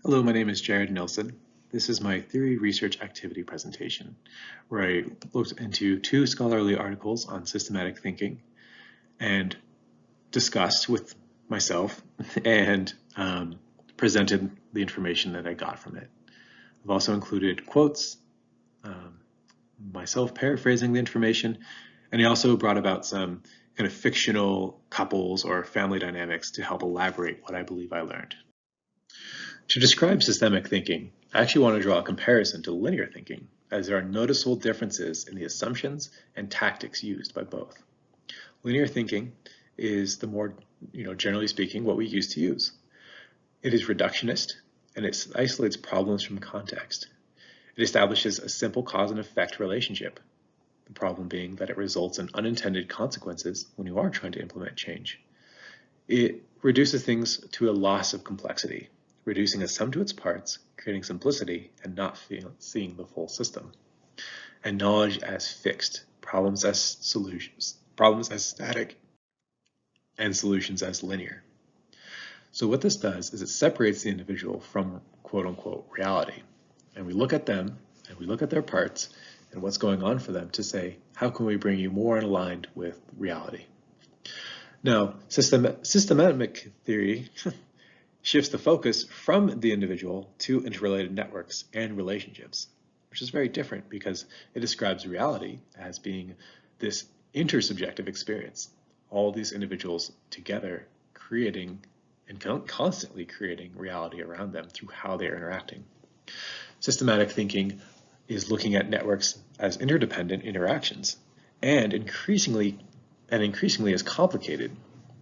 Hello, my name is Jared Nilsson. This is my theory research activity presentation, where I looked into two scholarly articles on systematic thinking and discussed with myself and presented the information that I got from it. I've also included quotes, myself paraphrasing the information, and I also brought about some kind of fictional couples or family dynamics to help elaborate what I believe I learned. To describe systemic thinking, I actually want to draw a comparison to linear thinking, as there are noticeable differences in the assumptions and tactics used by both. Linear thinking is the more, generally speaking, what we used to use. It is reductionist, and it isolates problems from context. It establishes a simple cause and effect relationship, the problem being that it results in unintended consequences when you are trying to implement change. It reduces things to a loss of complexity, reducing a sum to its parts, creating simplicity, and not seeing the full system. And knowledge as fixed, problems as solutions, problems as static, and solutions as linear. So what this does is it separates the individual from quote unquote reality. And we look at them and we look at their parts and what's going on for them to say, how can we bring you more in aligned with reality? Now, systematic theory shifts the focus from the individual to interrelated networks and relationships, which is very different because it describes reality as being this intersubjective experience, all these individuals together creating and constantly creating reality around them through how they're interacting. Systematic thinking is looking at networks as interdependent interactions and increasingly as complicated.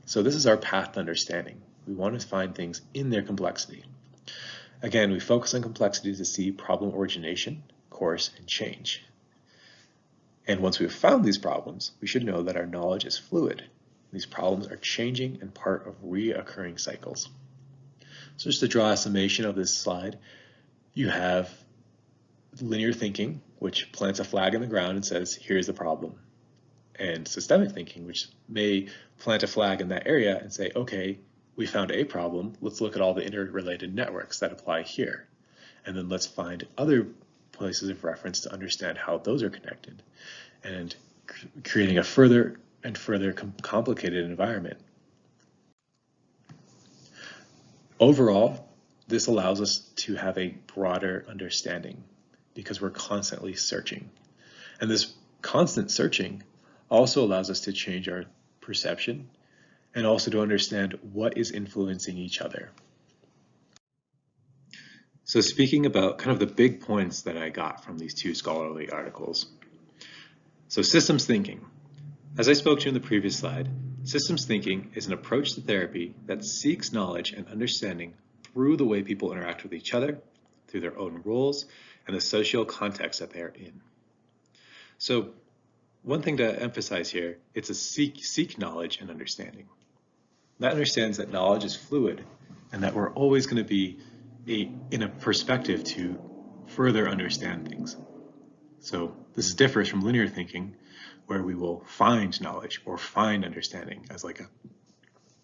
So this is our path to understanding. We want to find things in their complexity. Again, we focus on complexity to see problem origination, course, and change. And once we've found these problems, we should know that our knowledge is fluid. These problems are changing and part of reoccurring cycles. So just to draw a summation of this slide, you have linear thinking, which plants a flag in the ground and says, here's the problem. And systemic thinking, which may plant a flag in that area and say, okay, we found a problem, let's look at all the interrelated networks that apply here. And then let's find other places of reference to understand how those are connected, and creating a further and further complicated environment. Overall, this allows us to have a broader understanding because we're constantly searching. And this constant searching also allows us to change our perception and also to understand what is influencing each other. So speaking about kind of the big points that I got from these two scholarly articles. So systems thinking. As I spoke to in the previous slide, systems thinking is an approach to therapy that seeks knowledge and understanding through the way people interact with each other, through their own roles, and the social context that they're in. So one thing to emphasize here, it's a seek knowledge and understanding. That understands that knowledge is fluid and that we're always going to be in a perspective to further understand things. So this differs from linear thinking, where we will find knowledge or find understanding as like a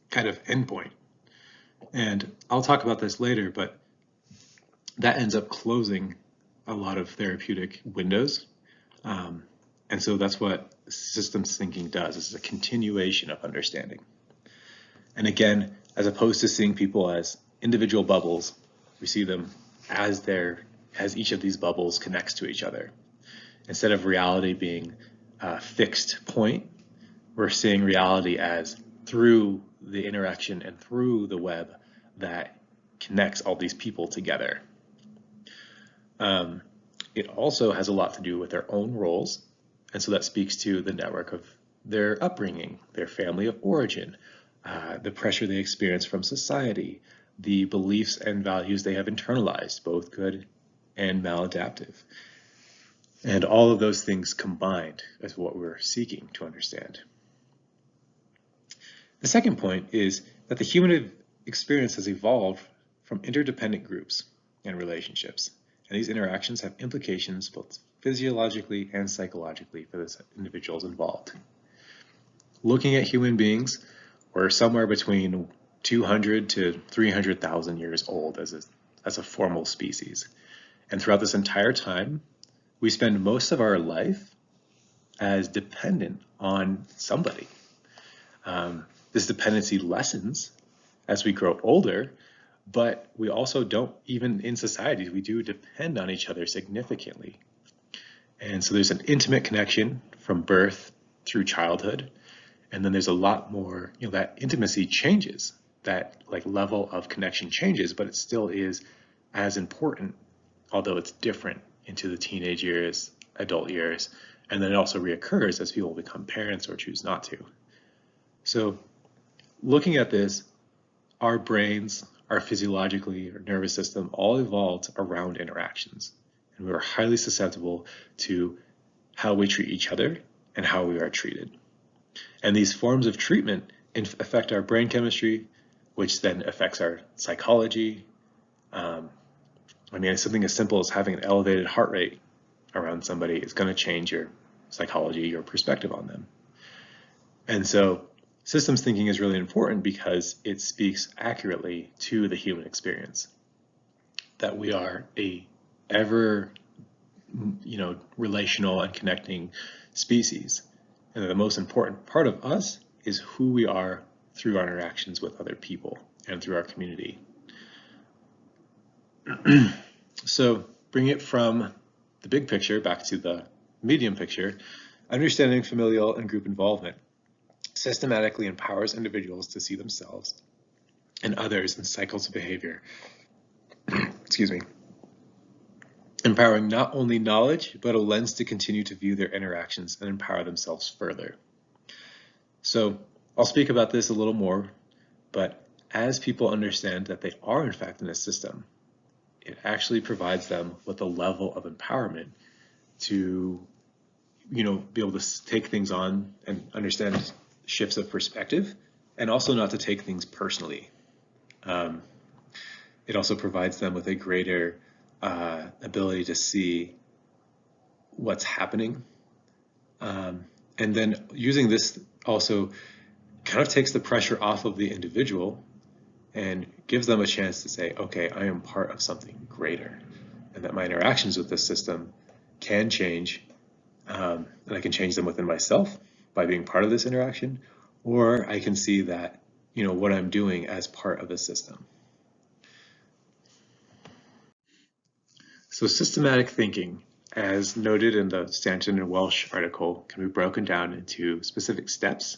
kind of endpoint. And I'll talk about this later, but that ends up closing a lot of therapeutic windows. And so that's what systems thinking does. It's a continuation of understanding. And again, as opposed to seeing people as individual bubbles, we see them as each of these bubbles connects to each other. Instead of reality being a fixed point, we're seeing reality as through the interaction and through the web that connects all these people together. It also has a lot to do with their own roles, and so that speaks to the network of their upbringing, their family of origin, the pressure they experience from society, the beliefs and values they have internalized, both good and maladaptive. And all of those things combined is what we're seeking to understand. The second point is that the human experience has evolved from interdependent groups and relationships, and these interactions have implications both physiologically and psychologically for the individuals involved. Looking at human beings, we're somewhere between 200 to 300,000 years old as as a formal species. And throughout this entire time, we spend most of our life as dependent on somebody. This dependency lessens as we grow older, but we also don't, even in societies, we do depend on each other significantly. And so there's an intimate connection from birth through childhood. And then there's a lot more, that intimacy changes, that like level of connection changes, but it still is as important, although it's different into the teenage years, adult years, and then it also reoccurs as people become parents or choose not to. So looking at this, our brains, our physiologically, our nervous system all evolved around interactions. And we are highly susceptible to how we treat each other and how we are treated. And these forms of treatment affect our brain chemistry, which then affects our psychology. Something as simple as having an elevated heart rate around somebody is going to change your psychology, your perspective on them. And so systems thinking is really important because it speaks accurately to the human experience, that we are a ever, relational and connecting species. And that the most important part of us is who we are through our interactions with other people and through our community. So bring it from the big picture back to the medium picture. Understanding familial and group involvement systematically empowers individuals to see themselves and others in cycles of behavior. Excuse me. Empowering not only knowledge, but a lens to continue to view their interactions and empower themselves further. So I'll speak about this a little more, but as people understand that they are in fact in a system, it actually provides them with a level of empowerment to, be able to take things on and understand shifts of perspective, and also not to take things personally. It also provides them with a greater ability to see what's happening. And then using this also kind of takes the pressure off of the individual and gives them a chance to say, okay, I am part of something greater, and that my interactions with this system can change, and I can change them within myself by being part of this interaction, or I can see that, what I'm doing as part of the system. So systematic thinking, as noted in the Stanton and Welsh article, can be broken down into specific steps.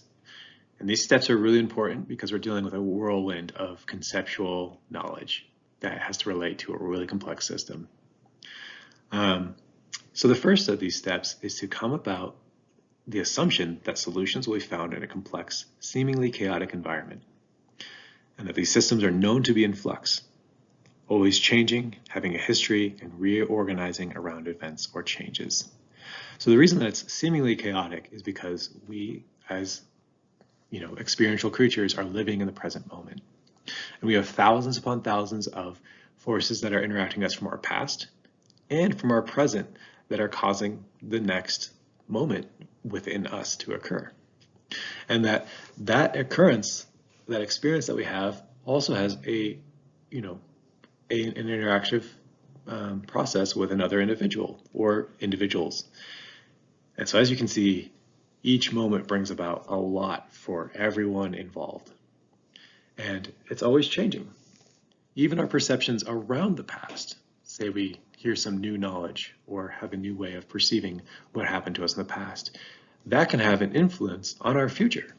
And these steps are really important because we're dealing with a whirlwind of conceptual knowledge that has to relate to a really complex system. So the first of these steps is to come about the assumption that solutions will be found in a complex, seemingly chaotic environment, and that these systems are known to be in flux, always changing, having a history, and reorganizing around events or changes. So the reason that it's seemingly chaotic is because we, as experiential creatures, are living in the present moment. And we have thousands upon thousands of forces that are interacting us from our past and from our present that are causing the next moment within us to occur. And that occurrence, that experience that we have, also has an interactive process with another individual or individuals. And so as you can see, each moment brings about a lot for everyone involved. And it's always changing. Even our perceptions around the past, say we hear some new knowledge or have a new way of perceiving what happened to us in the past, that can have an influence on our future.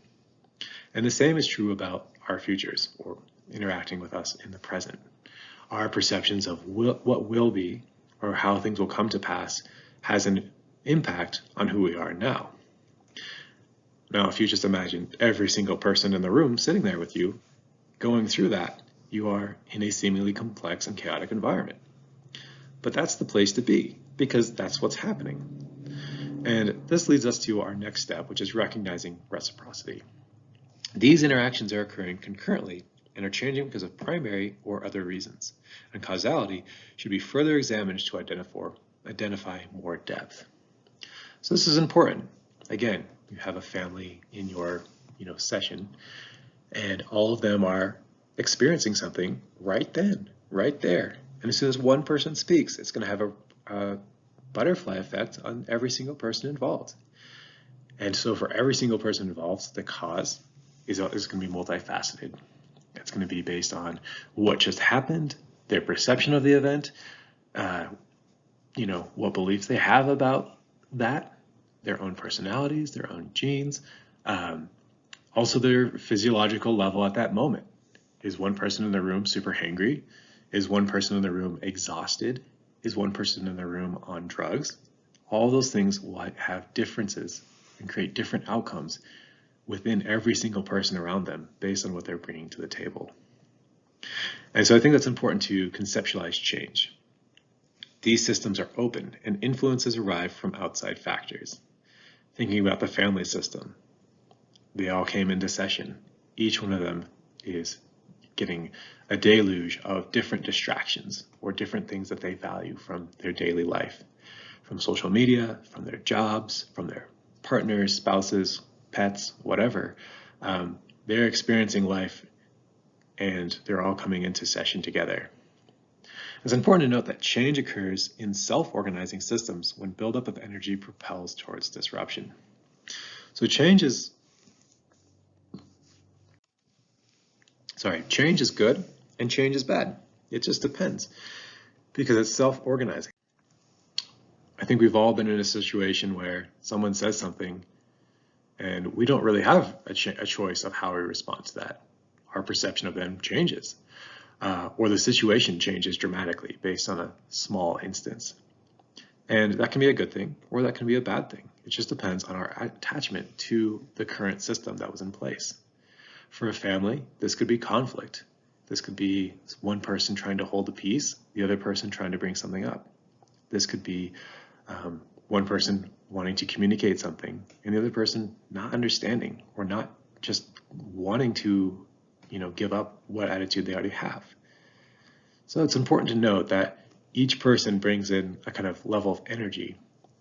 And the same is true about our futures or interacting with us in the present. Our perceptions of what will be or how things will come to pass has an impact on who we are now. Now, if you just imagine every single person in the room sitting there with you, going through that, you are in a seemingly complex and chaotic environment. But that's the place to be, because that's what's happening. And this leads us to our next step, which is recognizing reciprocity. These interactions are occurring concurrently and are changing because of primary or other reasons, and causality should be further examined to identify more depth. So this is important. Again, you have a family in your session, and all of them are experiencing something right then, right there. And as soon as one person speaks, it's going to have a butterfly effect on every single person involved. And so for every single person involved, the cause is going to be multifaceted. It's going to be based on what just happened, their perception of the event, what beliefs they have about that, their own personalities, their own genes, also their physiological level at that moment. Is one person in the room super hangry? Is one person in the room exhausted? Is one person in the room on drugs? All those things will have differences and create different outcomes within every single person around them based on what they're bringing to the table. And so I think that's important to conceptualize change. These systems are open and influences arrive from outside factors. Thinking about the family system, they all came into session. Each one of them is getting a deluge of different distractions or different things that they value from their daily life, from social media, from their jobs, from their partners, spouses, pets, whatever. They're experiencing life and they're all coming into session together. It's important to note that change occurs in self-organizing systems when buildup of energy propels towards disruption. So change is good and change is bad. It just depends because it's self-organizing. I think we've all been in a situation where someone says something and we don't really have a choice of how we respond to that. Our perception of them changes. Or the situation changes dramatically based on a small instance. And that can be a good thing, or that can be a bad thing. It just depends on our attachment to the current system that was in place. For a family, this could be conflict. This could be one person trying to hold the peace, the other person trying to bring something up. This could be one person wanting to communicate something, and the other person not understanding or not just wanting to give up what attitude they already have. So it's important to note that each person brings in a kind of level of energy,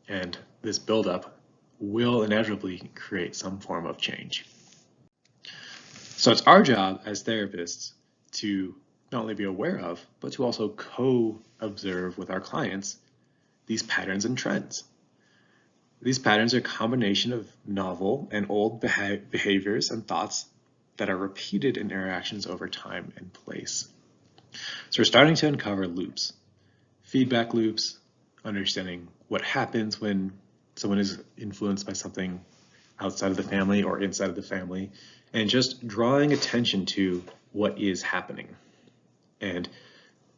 and this buildup will inevitably create some form of change. So it's our job as therapists to not only be aware of, but to also co-observe with our clients these patterns and trends. These patterns are a combination of novel and old behaviors and thoughts that are repeated in interactions over time and place. So we're starting to uncover loops, feedback loops, understanding what happens when someone is influenced by something outside of the family or inside of the family, and just drawing attention to what is happening. And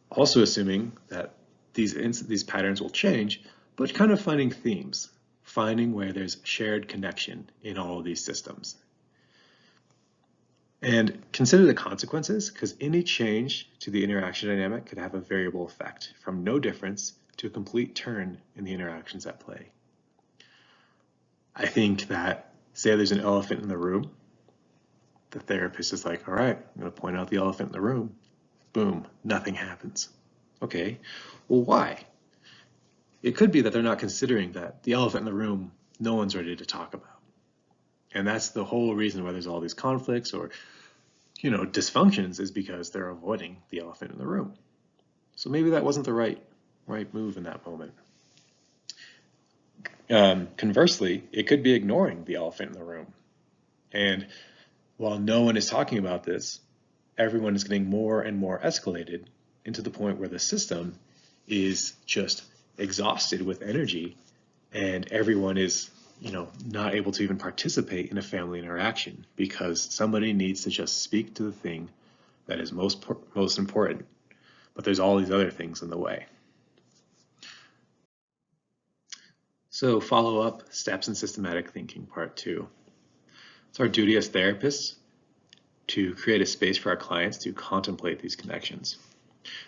also assuming that these patterns will change, but kind of finding themes, finding where there's shared connection in all of these systems. And consider the consequences, because any change to the interaction dynamic could have a variable effect from no difference to a complete turn in the interactions at play. I think that, say there's an elephant in the room, the therapist is like, all right, I'm going to point out the elephant in the room. Boom, nothing happens. Okay, well, why? It could be that they're not considering that the elephant in the room, no one's ready to talk about. And that's the whole reason why there's all these conflicts or dysfunctions, is because they're avoiding the elephant in the room. So maybe that wasn't the right move in that moment. Conversely, it could be ignoring the elephant in the room. And while no one is talking about this, everyone is getting more and more escalated into the point where the system is just exhausted with energy and everyone is not able to even participate in a family interaction because somebody needs to just speak to the thing that is most important, but there's all these other things in the way. So follow-up, steps in systematic thinking, part 2. It's our duty as therapists to create a space for our clients to contemplate these connections.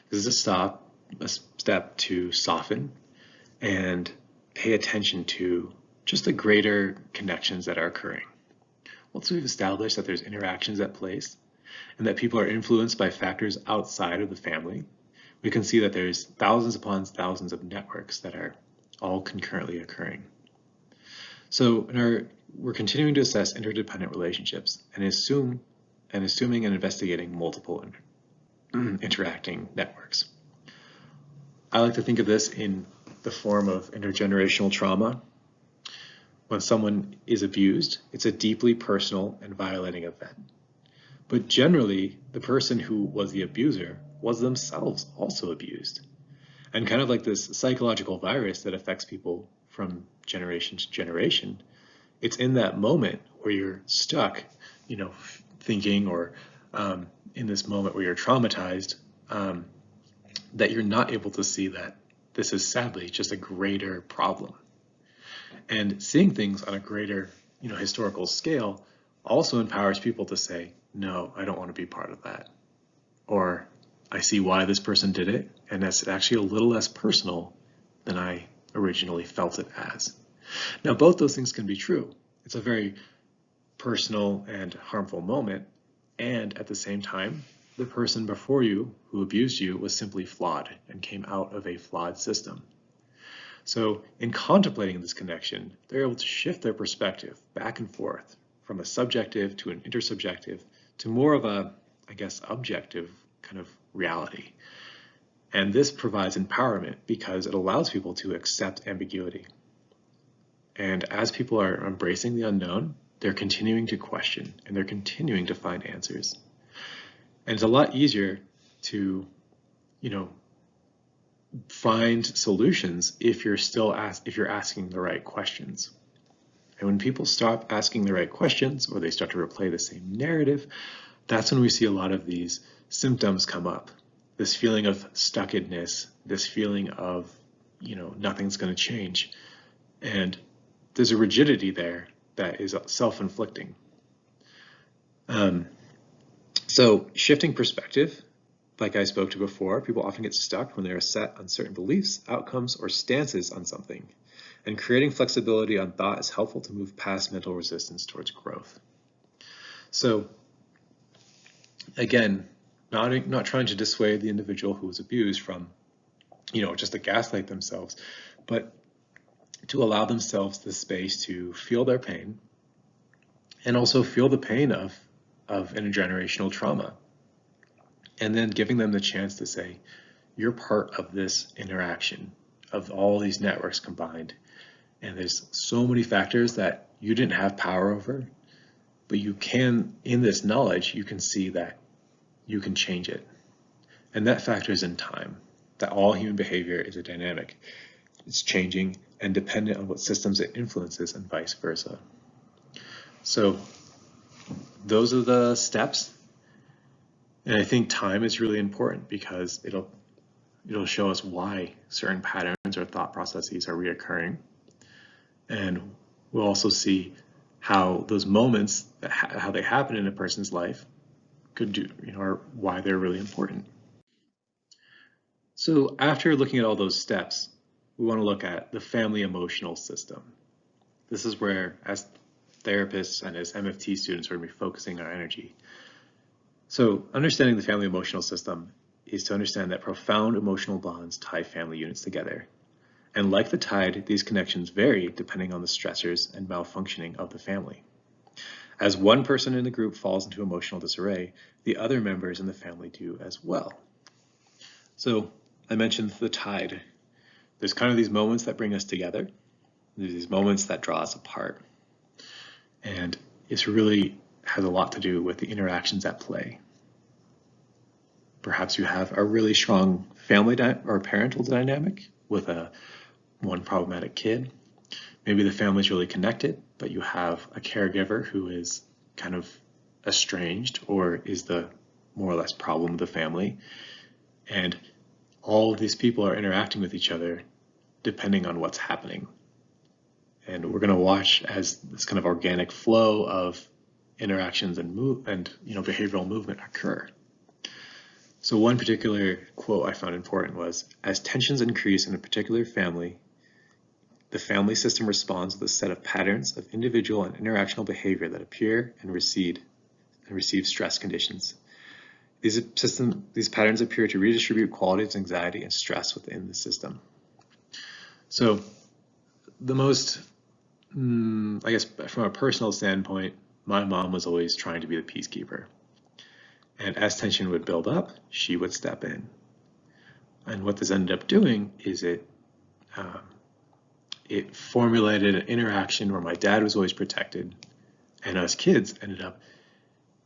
This is a step to soften and pay attention to just the greater connections that are occurring. Once we've established that there's interactions at place and that people are influenced by factors outside of the family, we can see that there's thousands upon thousands of networks that are all concurrently occurring. So we're continuing to assess interdependent relationships and assuming and investigating multiple interacting networks. I like to think of this in the form of intergenerational trauma. When someone is abused, it's a deeply personal and violating event. But generally, the person who was the abuser was themselves also abused. And kind of like this psychological virus that affects people from generation to generation, it's in that moment where you're stuck, thinking, or in this moment where you're traumatized, that you're not able to see that this is sadly just a greater problem. And seeing things on a greater, historical scale also empowers people to say, no, I don't want to be part of that. Or I see why this person did it, and that's actually a little less personal than I originally felt it as. Now, both those things can be true. It's a very personal and harmful moment, and at the same time, the person before you who abused you was simply flawed and came out of a flawed system. So in contemplating this connection, they're able to shift their perspective back and forth from a subjective to an intersubjective to more of a, objective kind of reality. And this provides empowerment because it allows people to accept ambiguity. And as people are embracing the unknown, they're continuing to question and they're continuing to find answers. And it's a lot easier to, find solutions if you're asking the right questions. And when people stop asking the right questions, or they start to replay the same narrative, that's when we see a lot of these symptoms come up. This feeling of stuckedness, this feeling of, nothing's going to change. And there's a rigidity there that is self-inflicting. So shifting perspective, like I spoke to before, people often get stuck when they are set on certain beliefs, outcomes, or stances on something. And creating flexibility on thought is helpful to move past mental resistance towards growth. So again, not trying to dissuade the individual who was abused from, just to gaslight themselves, but to allow themselves the space to feel their pain and also feel the pain of intergenerational trauma. And then giving them the chance to say, you're part of this interaction of all these networks combined. And there's so many factors that you didn't have power over, but you can, in this knowledge, you can see that you can change it. And that factors in time, that all human behavior is a dynamic. It's changing and dependent on what systems it influences and vice versa. So those are the steps. And I think time is really important because it'll show us why certain patterns or thought processes are reoccurring. And we'll also see how those moments, how they happen in a person's life could do, or why they're really important. So after looking at all those steps, we want to look at the family emotional system. This is where, as therapists and as MFT students, we're going to be focusing our energy. So understanding the family emotional system is to understand that profound emotional bonds tie family units together. And like the tide, these connections vary depending on the stressors and malfunctioning of the family. As one person in the group falls into emotional disarray, the other members in the family do as well. So I mentioned the tide. There's kind of these moments that bring us together. There's these moments that draw us apart. And it's really has a lot to do with the interactions at play. Perhaps you have a really strong family or parental dynamic with one problematic kid. Maybe the family's really connected, but you have a caregiver who is kind of estranged or is the more or less problem of the family. And all of these people are interacting with each other depending on what's happening. And we're going to watch as this kind of organic flow of interactions and behavioral movement occur. So one particular quote I found important was, as tensions increase in a particular family, the family system responds with a set of patterns of individual and interactional behavior that appear and recede and receive stress conditions. These patterns appear to redistribute qualities of anxiety and stress within the system. So the most, from a personal standpoint, my mom was always trying to be the peacekeeper. And as tension would build up, she would step in. And what this ended up doing is it formulated an interaction where my dad was always protected, and us kids ended up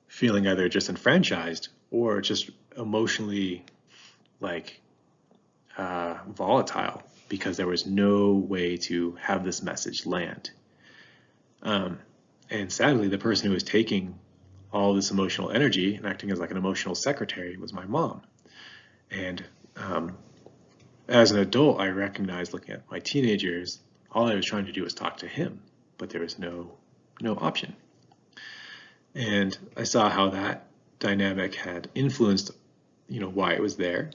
feeling either disenfranchised or just emotionally like volatile because there was no way to have this message land. And sadly, the person who was taking all this emotional energy and acting as like an emotional secretary was my mom. And as an adult, I recognized looking at my teenagers, all I was trying to do was talk to him, but there was no option. And I saw how that dynamic had influenced, why it was there,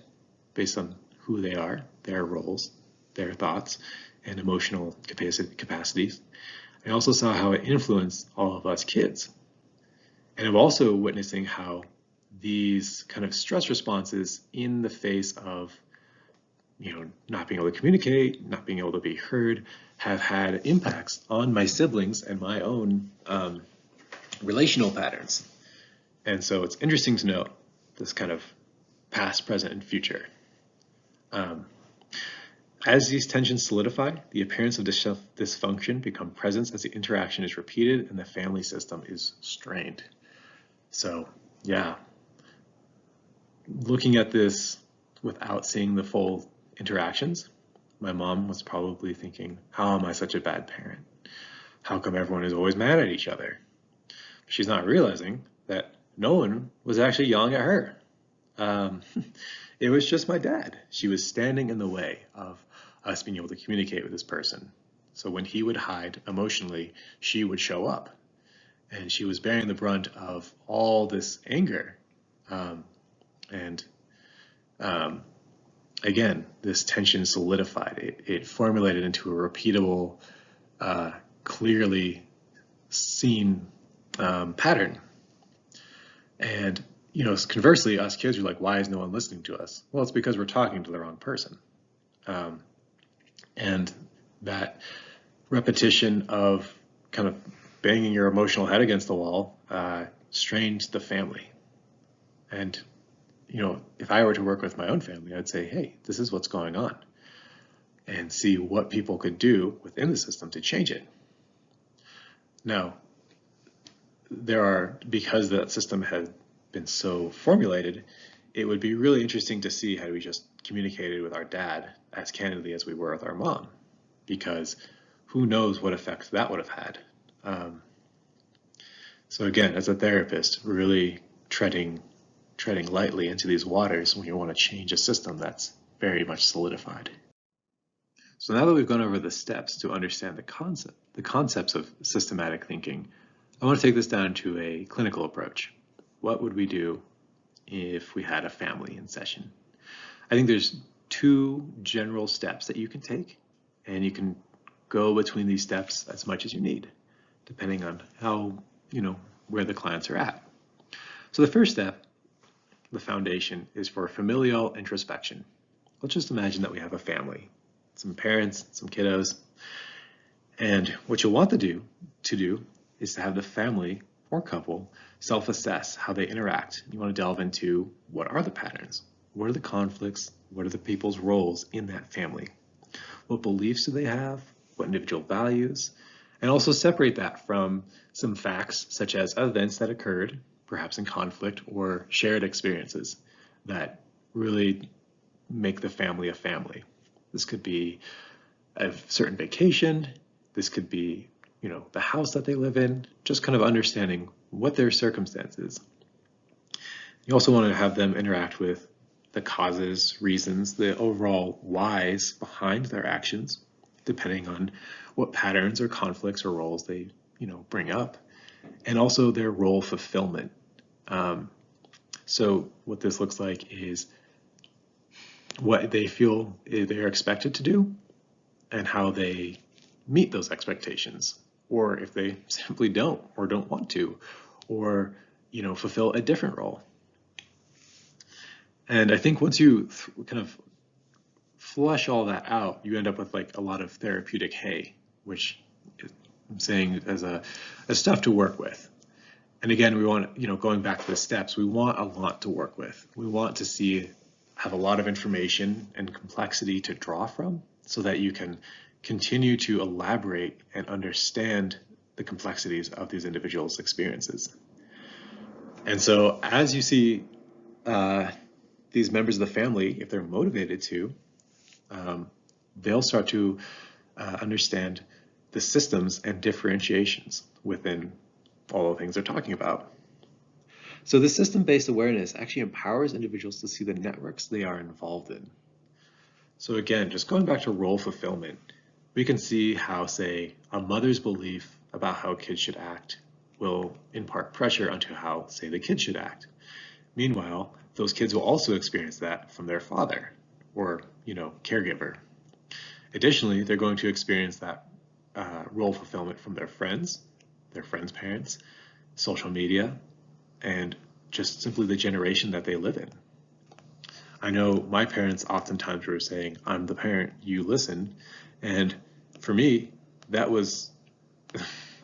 based on who they are, their roles, their thoughts, and emotional capacities. I also saw how it influenced all of us kids. And I'm also witnessing how these kind of stress responses in the face of not being able to communicate, not being able to be heard, have had impacts on my siblings and my own relational patterns. And so it's interesting to note this kind of past, present, and future. As these tensions solidify, the appearance of dysfunction become present as the interaction is repeated and the family system is strained. So, yeah, looking at this without seeing the full interactions, my mom was probably thinking, how am I such a bad parent? How come everyone is always mad at each other? She's not realizing that no one was actually yelling at her. It was just my dad. She was standing in the way of us being able to communicate with this person. So when he would hide emotionally, she would show up. And she was bearing the brunt of all this anger. Again, this tension solidified. It formulated into a repeatable, clearly seen pattern. And conversely, us kids are like, why is no one listening to us? Well, it's because we're talking to the wrong person. And that repetition of kind of banging your emotional head against the wall strained the family. And, if I were to work with my own family, I'd say, hey, this is what's going on, and see what people could do within the system to change it. Now, because that system had been so formulated, it would be really interesting to see how we just communicated with our dad as candidly as we were with our mom, because who knows what effects that would have had. So again, as a therapist, really treading lightly into these waters when you want to change a system that's very much solidified. So now that we've gone over the steps to understand the concepts of systematic thinking, I want to take this down to a clinical approach. What would we do if we had a family in session? I think there's 2 general steps that you can take, and you can go between these steps as much as you need, depending on how, where the clients are at. So the first step, the foundation, is for familial introspection. Let's just imagine that we have a family, some parents, some kiddos, and what you'll want to do is to have the family or couple self-assess how they interact. You want to delve into what are the patterns, what are the conflicts, what are the people's roles in that family, what beliefs do they have, what individual values, and also separate that from some facts such as events that occurred, perhaps in conflict, or shared experiences that really make the family a family. This could be a certain vacation, this could be the house that they live in, just kind of understanding what their circumstances. You also want to have them interact with the causes, reasons, the overall whys behind their actions, depending on what patterns or conflicts or roles they bring up, and also their role fulfillment. So what this looks like is what they feel they're expected to do and how they meet those expectations, or if they simply don't or don't want to, or fulfill a different role. And I think once you kind of flush all that out, you end up with like a lot of therapeutic hay, which I'm saying as stuff to work with. And again, we want, going back to the steps, we want a lot to work with. We want to see have a lot of information and complexity to draw from so that you can continue to elaborate and understand the complexities of these individuals' experiences. And so as you see these members of the family, if they're motivated to, they'll start to understand the systems and differentiations within all the things they're talking about. So the system-based awareness actually empowers individuals to see the networks they are involved in. So again, just going back to role fulfillment, we can see how, say, a mother's belief about how kids should act will impart pressure onto how, say, the kids should act. Meanwhile, those kids will also experience that from their father or, caregiver. Additionally, they're going to experience that role fulfillment from their friends' parents, social media, and just simply the generation that they live in. I know my parents oftentimes were saying, "I'm the parent, you listen." And for me, that was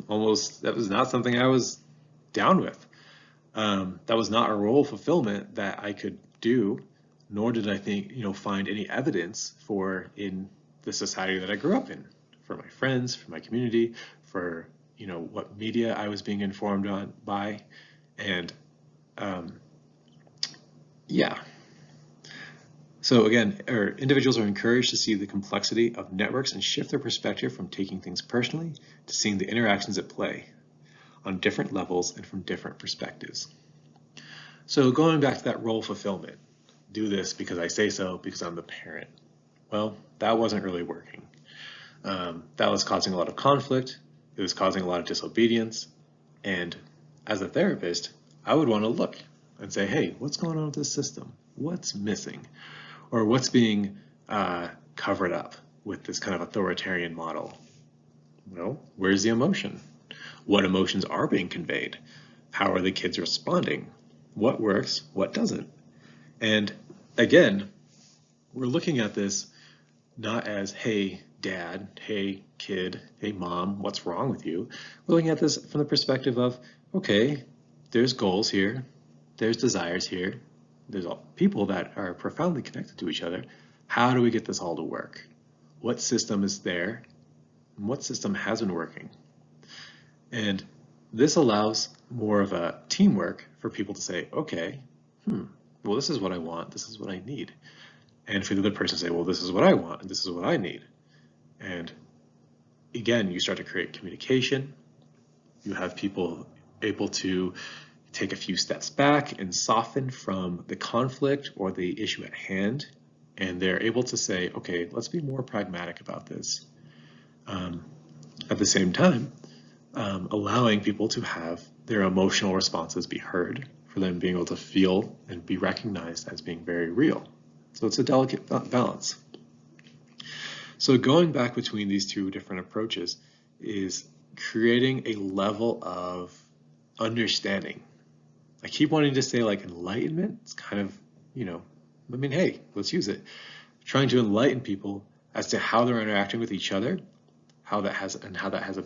not something I was down with. That was not a role fulfillment that I could do, nor did I think, find any evidence for in the society that I grew up in, for my friends, for my community, for, what media I was being informed on by. And yeah. So again, individuals are encouraged to see the complexity of networks and shift their perspective from taking things personally to seeing the interactions at play on different levels and from different perspectives. So going back to that role fulfillment, do this because I say so, because I'm the parent. Well, that wasn't really working. That was causing a lot of conflict. It was causing a lot of disobedience. And as a therapist, I would want to look and say, hey, what's going on with this system? What's missing? Or what's being covered up with this kind of authoritarian model? Well, where's the emotion? What emotions are being conveyed? How are the kids responding? What works? What doesn't? And again, we're looking at this not as, hey, dad, hey, kid, hey, mom, what's wrong with you? We're looking at this from the perspective of, okay, there's goals here, there's desires here, there's people that are profoundly connected to each other. How do we get this all to work? What system is there? And what system has been working? And this allows more of a teamwork for people to say, okay, well, this is what I want, this is what I need. And for the other person to say, well, this is what I want, and this is what I need. And again, you start to create communication. You have people able to take a few steps back and soften from the conflict or the issue at hand. And they're able to say, okay, let's be more pragmatic about this. At the same time, allowing people to have their emotional responses be heard, for them being able to feel and be recognized as being very real. So it's a delicate balance. So going back between these two different approaches is creating a level of understanding. I keep wanting to say like enlightenment. It's kind of, hey, let's use it. Trying to enlighten people as to how they're interacting with each other, how that has a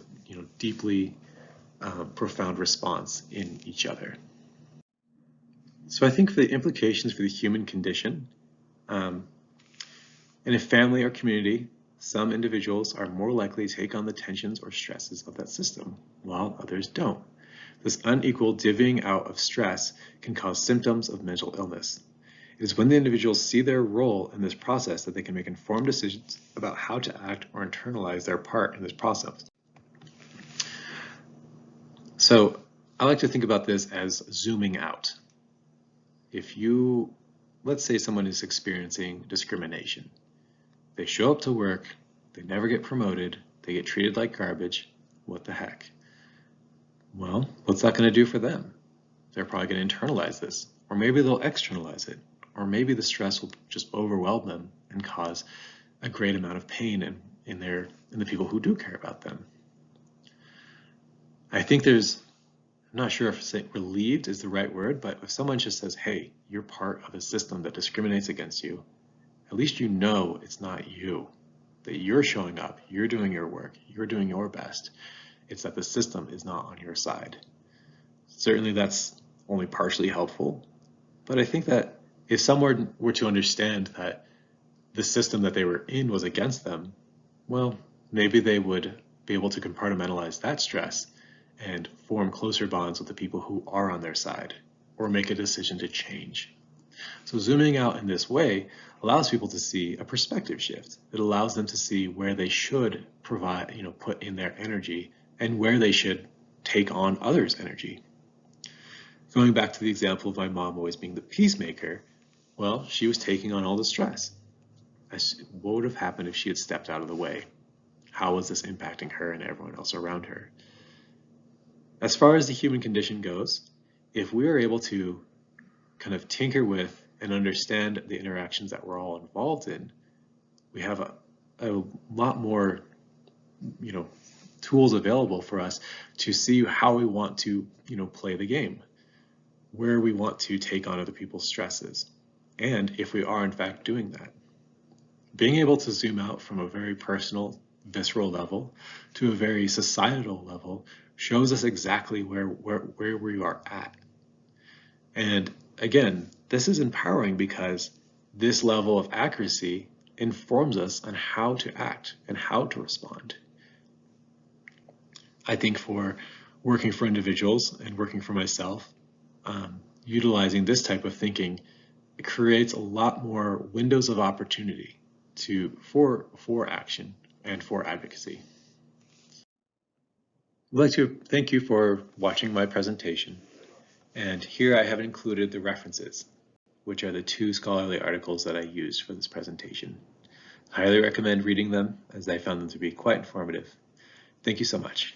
deeply profound response in each other. So I think for the implications for the human condition, in a family or community, some individuals are more likely to take on the tensions or stresses of that system, while others don't. This unequal divvying out of stress can cause symptoms of mental illness. It is when the individuals see their role in this process that they can make informed decisions about how to act or internalize their part in this process. So I like to think about this as zooming out. If let's say someone is experiencing discrimination. They show up to work, they never get promoted, they get treated like garbage. What the heck? Well, what's that going to do for them? They're probably going to internalize this, or maybe they'll externalize it, or maybe the stress will just overwhelm them and cause a great amount of pain in the people who do care about them. I think I'm not sure if relieved is the right word, but if someone just says, hey, you're part of a system that discriminates against you, at least you know it's not you, that you're showing up, you're doing your work, you're doing your best. It's that the system is not on your side. Certainly that's only partially helpful, but I think that If someone were to understand that the system that they were in was against them, well, maybe they would be able to compartmentalize that stress and form closer bonds with the people who are on their side, or make a decision to change. So zooming out in this way allows people to see a perspective shift. It allows them to see where they should provide, put in their energy and where they should take on others' energy. Going back to the example of my mom always being the peacemaker, well, she was taking on all the stress. What would have happened if she had stepped out of the way? How was this impacting her and everyone else around her? As far as the human condition goes, if we are able to kind of tinker with and understand the interactions that we're all involved in, we have a lot more, tools available for us to see how we want to, play the game, where we want to take on other people's stresses, and if we are in fact doing that. Being able to zoom out from a very personal, visceral level to a very societal level shows us exactly where we are at. And again, this is empowering because this level of accuracy informs us on how to act and how to respond. I think for working for individuals and working for myself, utilizing this type of thinking, it creates a lot more windows of opportunity for action and for advocacy. I'd like to thank you for watching my presentation. And here I have included the references, which are the 2 scholarly articles that I used for this presentation. I highly recommend reading them as I found them to be quite informative. Thank you so much.